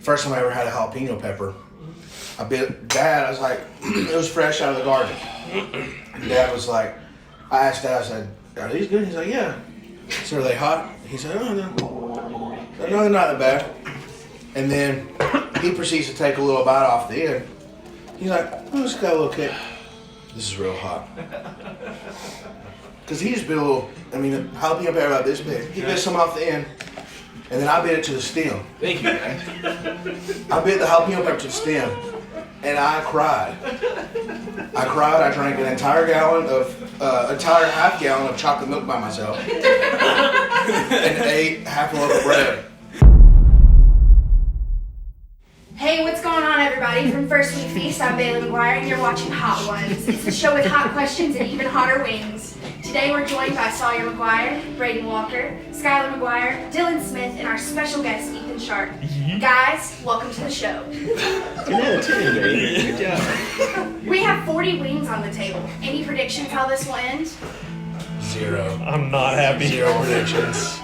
First time I ever had a jalapeno pepper. I bit Dad. I was like, it was fresh out of the garden. And Dad was like, I asked Dad. I said, "Are these good?" He's like, "Yeah." I said, "Are they hot?" He said, "Oh no, they're not that bad." And then he proceeds to take a little bite off the end. He's like, "Oh, it's got a little kick. This is real hot." Because he just bit a little. I mean, a jalapeno pepper about this big. He bit some off the end. And then I bit it to the stem. Thank you, man. I bit the jalapeno pepper to the stem, and I cried. I drank an entire half gallon of chocolate milk by myself, and ate half a loaf of bread. Hey, what's going on, everybody? From First Week Feast, I'm Bailey McGuire, and you're watching Hot Ones. It's the show with hot questions and even hotter wings. Today we're joined by Sawyer McGuire, Braden Walker, Skylar McGuire, Dylan Smith, and our special guest, Ethan Sharp. Guys, welcome to the show. Good job. We have 40 wings on the table. Any predictions how this will end? 0. I'm not happy. 0 predictions.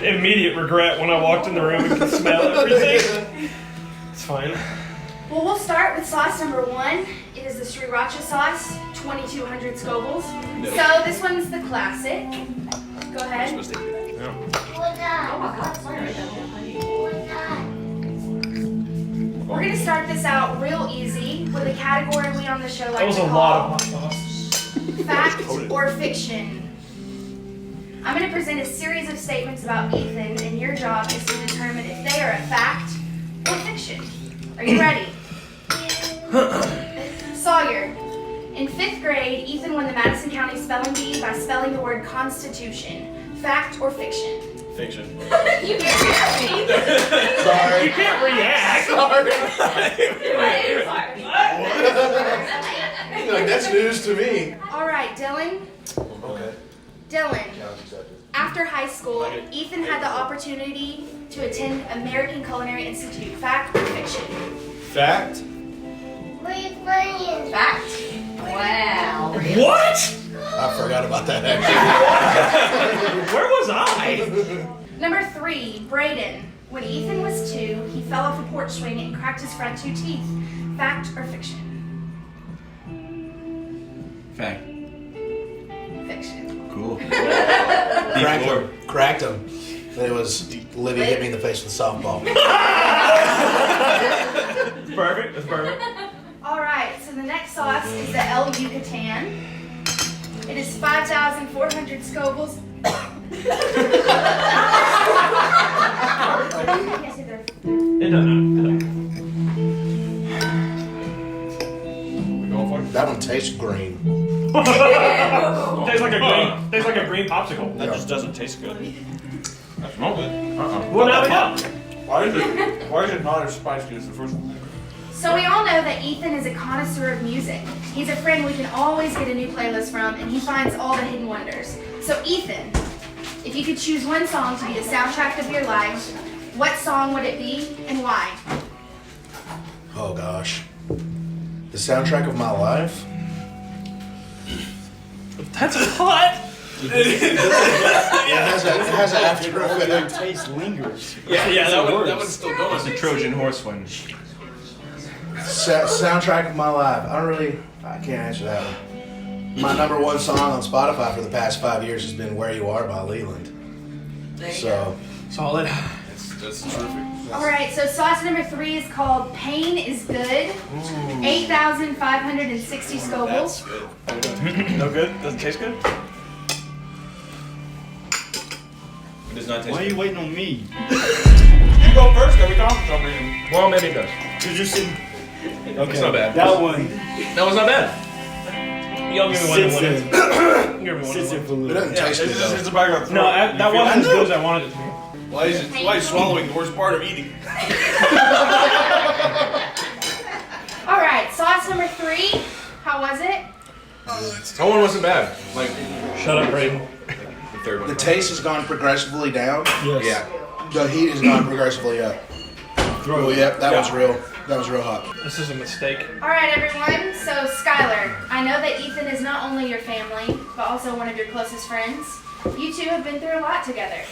Immediate regret when I walked in the room and could smell everything. It's fine. Well, we'll start with sauce number 1. It is the sriracha sauce, 2,200 Scovilles. So this one's the classic. Go ahead. Yeah. Oh my God, sorry. We're gonna start this out real easy with a category we on the show like That was to a call lot of hot sauce. fact or fiction. I'm gonna present a series of statements about Ethan, and your job is to determine if they are a fact or fiction. Are you ready? Sawyer. In 5th grade, Ethan won the Madison County Spelling Bee by spelling the word Constitution. Fact or fiction? Fiction. You can't react me. Sorry. You can't react. Like, that's news to me. All right, Dylan. Okay. Dylan. After high school, Ethan had the opportunity to attend American Culinary Institute. Fact or fiction? Fact. Fact. Wow. What? I forgot about that actually. Where was I? Number 3, Braden. When Ethan was 2, he fell off a porch swing and cracked his front 2 teeth. Fact or fiction? Fact. Fiction. Cool. Cracked him. It was Livy hit me in the face with a softball. It's perfect. It's perfect. All right, so the next sauce is the El Yucatan. It is 5,400 Scovilles. It doesn't. That one tastes green. Tastes like a green popsicle. That just doesn't taste good. That's not good. Well, now we know. Why is it not as spicy as the first one? So we all know that Ethan is a connoisseur of music. He's a friend we can always get a new playlist from, and he finds all the hidden wonders. So Ethan, if you could choose one song to be the soundtrack of your life, what song would it be and why? Oh gosh. The soundtrack of my life? That's hot. It has an after effect. taste lingers. Yeah, that one's still going. It's a Trojan horse one. Soundtrack of my life. I can't answer that one. My number 1 song on Spotify for the past 5 years has been Where You Are by Leland. So, Solid. That's terrific. All right, so sauce number 3 is called Pain is Good. 8,560 Scovilles. That's good. No good? Doesn't taste good? It does not taste Why are good. you waiting on me? You go first every time for some reason. Well, maybe it does. Cause you're sitting. Okay, It's not bad. That one That was not bad. Y'all give me one sits to there. win. Give me one Sits to there win. for a it little. doesn't taste good though. It's a bag of No, that wasn't as good as I wanted it to be. Why is swallowing the worst part of eating? All right, sauce number 3. How was it? That one wasn't bad. Like Shut up, Braden. the third one. The taste has gone progressively down. Yes. Yeah. The heat has gone progressively up. Oh, yep, that was real. That was real hot. This is a mistake. All right, everyone. So, Skylar, I know that Ethan is not only your family, but also one of your closest friends. You two have been through a lot together.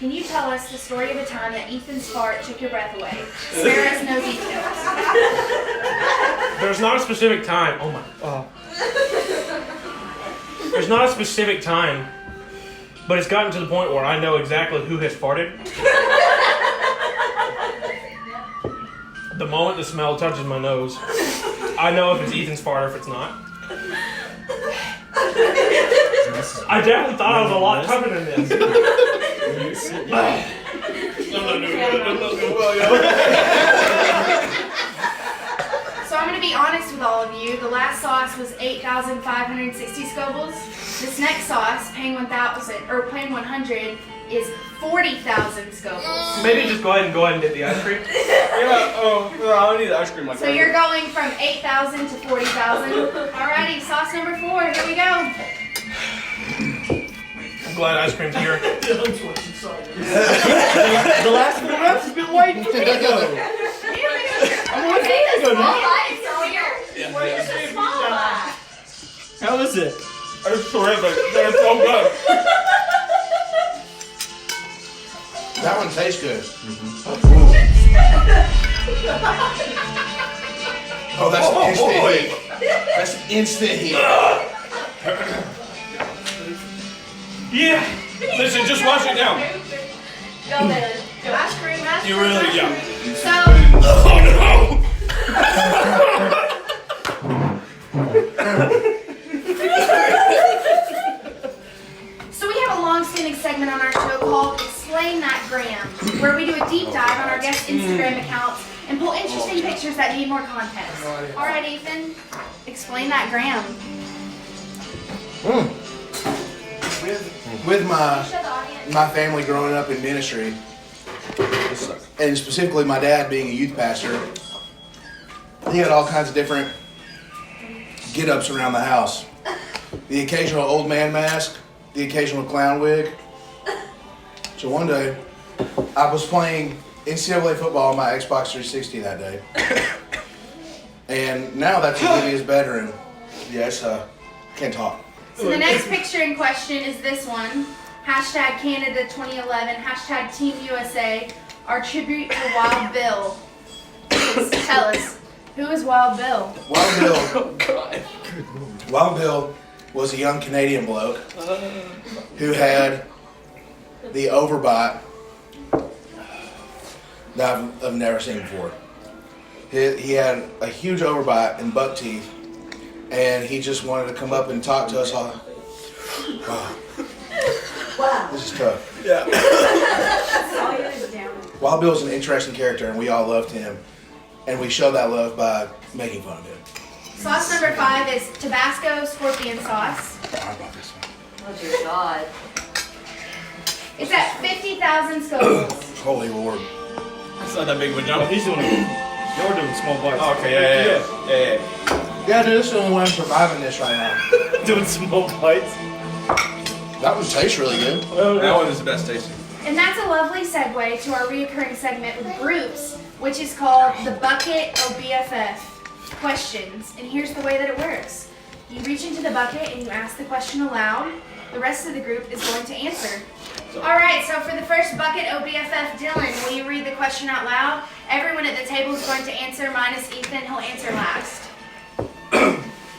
Can you tell us the story of a time that Ethan's fart took your breath away? Spare us no details. There's not a specific time. Oh my. There's not a specific time, but it's gotten to the point where I know exactly who has farted. The moment the smell touches my nose, I know if it's Ethan's fart or if it's not. I definitely thought I was a lot tougher than this. So I'm going to be honest with all of you. The last sauce was 8,560 Scovilles. This next sauce, Payne 1000 or Payne 100, is 40,000 Scovilles. Maybe just go ahead and get the ice cream. Yeah, I don't need the ice cream like So that. you're going from 8,000 to 40,000. Alrighty, sauce number 4. Here we go. I'm glad ice cream's here. The last 4 reps has been waiting for me to go. Where's the small bite? How is it? It's terrific. They're so good. That one tastes good. Oh, that's instant heat. That's instant heat. Yeah. Listen, just wash it down. Go ahead. Ice cream, ice cream. You really, ice yeah. cream. So, so we have a long-standing segment on our show called Explain That Gram, where we do a deep dive on our guest Instagram accounts and pull interesting pictures that need more context. All right, Ethan, explain that gram. With Show the audience. my family growing up in ministry, and specifically my dad being a youth pastor, he had all kinds of different get-ups around the house. The occasional old man mask, the occasional clown wig. So one day, I was playing NCAA football on my Xbox 360 that day. And now that's in his bedroom. Yes, can't talk. So the next picture in question is this one. Hashtag Canada 2011, hashtag Team USA, our tribute to Wild Bill. Please tell us, who is Wild Bill? Wild Bill. Wild Bill was a young Canadian bloke who had the overbite that I've never seen before. He had a huge overbite and buck teeth, and he just wanted to come up and talk to us all. Wow. This is tough. Yeah. Wild Bill's an interesting character, and we all loved him, and we showed that love by making fun of him. Sauce number 5 is Tabasco scorpion sauce. How about this one? Oh dear God. It's at 50,000 Scovilles. Holy Lord. It's not that big of a Oh, jump. he's doing it. You're doing small bites. Oh, okay, yeah. Yeah, dude, this is the only way I'm surviving this right now. Doing small bites. That one tastes really good. That one is the best tasting. And that's a lovely segue to our reoccurring segment with groups, which is called the Bucket OBFF questions. And here's the way that it works. You reach into the bucket and you ask the question aloud. The rest of the group is going to answer. All right, so for the first Bucket OBFF, Dylan, will you read the question out loud? Everyone at the table is going to answer, minus Ethan. He'll answer last.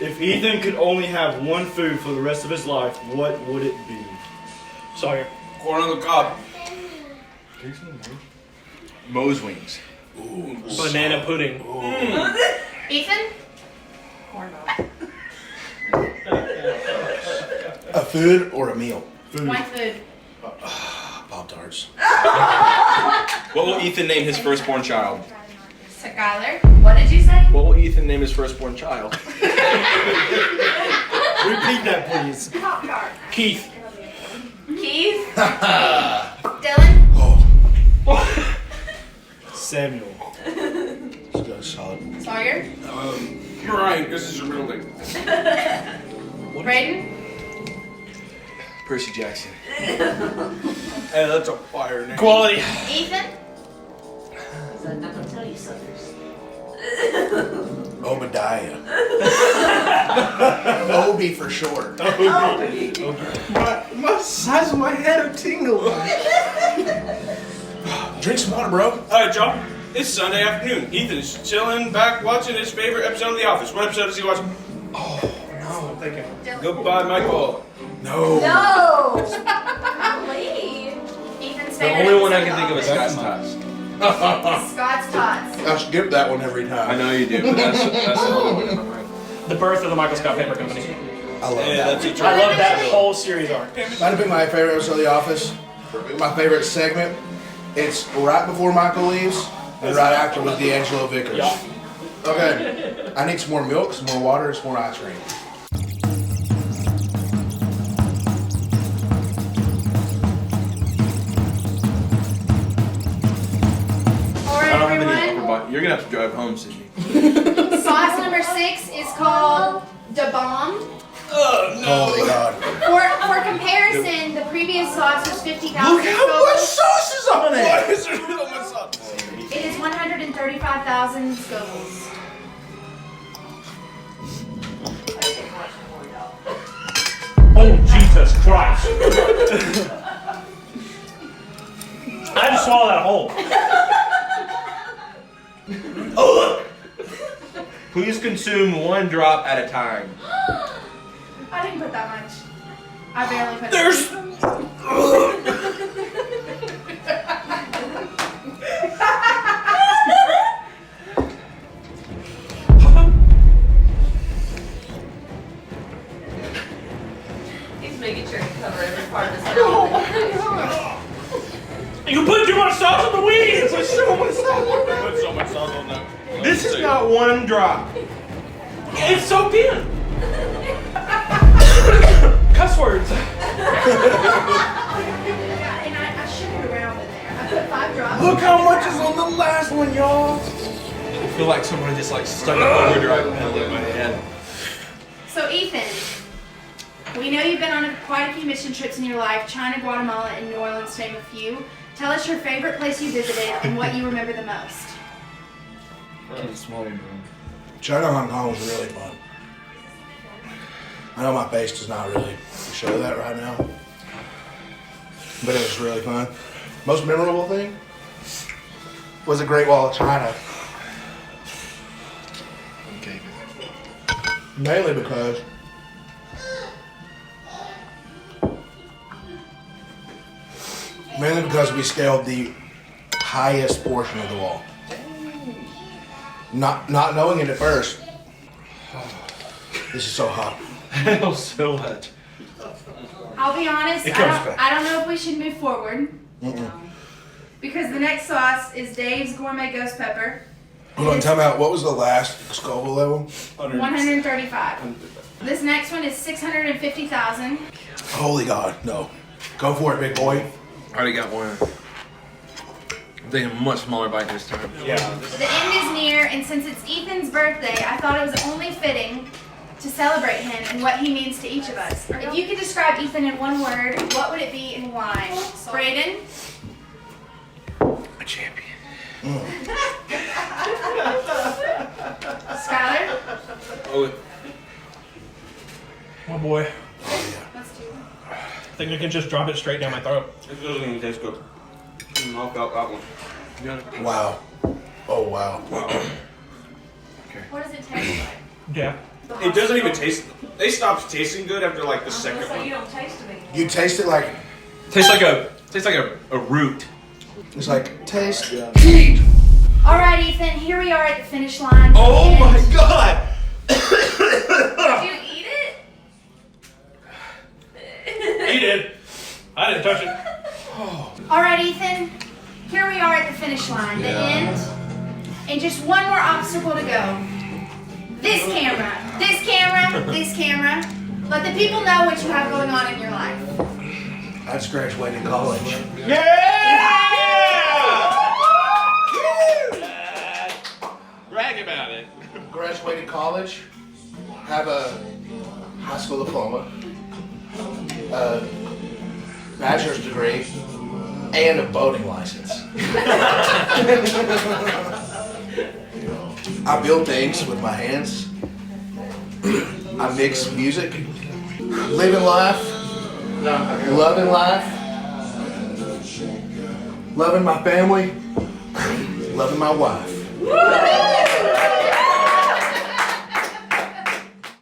If Ethan could only have one food for the rest of his life, what would it be? Sawyer. Corn on the cob. Moe's wings. Banana pudding. Ethan? A food or a meal? One food. Pop-Tarts. What will Ethan name his firstborn child? Skylar, what did you say? What will Ethan name his firstborn child? Repeat that, please. Keith. Keith? Dylan? Oh, Samuel. this goes solid. Sawyer? Right, this is a real thing. Braden? Percy Jackson. Hey, that's a fire name. Quality. Ethan? I'm not gonna tell you suckers. Obadiah. Obi for short. My size of my head are tingling. Drink some water, bro. Alright, y'all. It's Sunday afternoon. Ethan's chilling back watching his favorite episode of The Office. What episode is he watching? I'm thinking. Goodbye, Michael. No. No! Lee. Ethan's The favorite only one I episode can think of is of Scott's Tots. Scott's Tots. I skip that one every time. I know you do, but that's the only one in my mind. The birth of the Michael Scott Paper Company. I love Yeah, that. that's One. a I love that whole series arc. That'd be my favorite episode of The Office. My favorite segment. It's right before Michael leaves and right after with D'Angelo Vickers. Yeah. Okay. I need some more milk, some more water, some more ice cream. All right, I don't have any everyone. upper body. You're gonna have to drive home, Sydney. Sauce number 6 is called Da Bomb. Holy God. For comparison, the previous sauce was 50,000 Look how much Scovilles. sauce is on Why it. is there so much sauce? It is 135,000 Scovilles. Oh, Jesus Christ. I had to swallow that whole. Please consume one drop at a time. I didn't put that much. I barely put There's. He's making sure to cover every part of his You put too much sauce on the wings. There's so much sauce. Put so much sauce on that. This is not one drop. It's soaked in. Cuss words. Yeah, and I sugared around in there. I put 5 drops. Look how much is on the last one, y'all. I feel like somebody just like stuck an overdrive pedal in my head. So Ethan, we know you've been on quite a few mission trips in your life, China, Guatemala, and New Orleans to name a few. Tell us your favorite place you visited and what you remember the most. China Hong Kong was really fun. I know my face does not really show that right now, but it was really fun. Most memorable thing was the Great Wall of China. Okay. Mainly because we scaled the highest portion of the wall. Not knowing it at first. This is so hot. Hell, so much. I'll be honest, It comes back. I don't know if we should move forward. Because the next sauce is Dave's Gourmet Ghost Pepper. Hold on, time out. What was the last Scoville level? 135. This next one is 650,000. Holy God, no. Go for it, big boy. I already got one. I'm taking a much smaller bite this time. Yeah. The end is near, and since it's Ethan's birthday, I thought it was only fitting to celebrate him and what he means to each of us. If you could describe Ethan in one word, what would it be and why? Brayden? A champion. Skylar? Oh, Oh boy. That's 2. I think I can just drop it straight down my throat. It doesn't even taste good. Knock out that one. you got it. Wow. Oh, wow. What does it taste like? Yeah. It doesn't even taste. They stopped tasting good after like the second So you one. don't taste them anymore. You taste it like, Tastes like a root. it's like, taste. All right, Ethan, here we are at the finish line. Oh And my god! Did you eat it? He did. I didn't touch it. All right, Ethan, here we are at the finish line, the end, and just one more obstacle to go. This camera, this camera, this camera. Let the people know what you have going on in your life. I just graduated college. Brag about it. Graduated college. Have a high school diploma. A bachelor's degree. And a boating license. I build things with my hands. I mix music. Living life. Loving life. loving my family, loving my wife.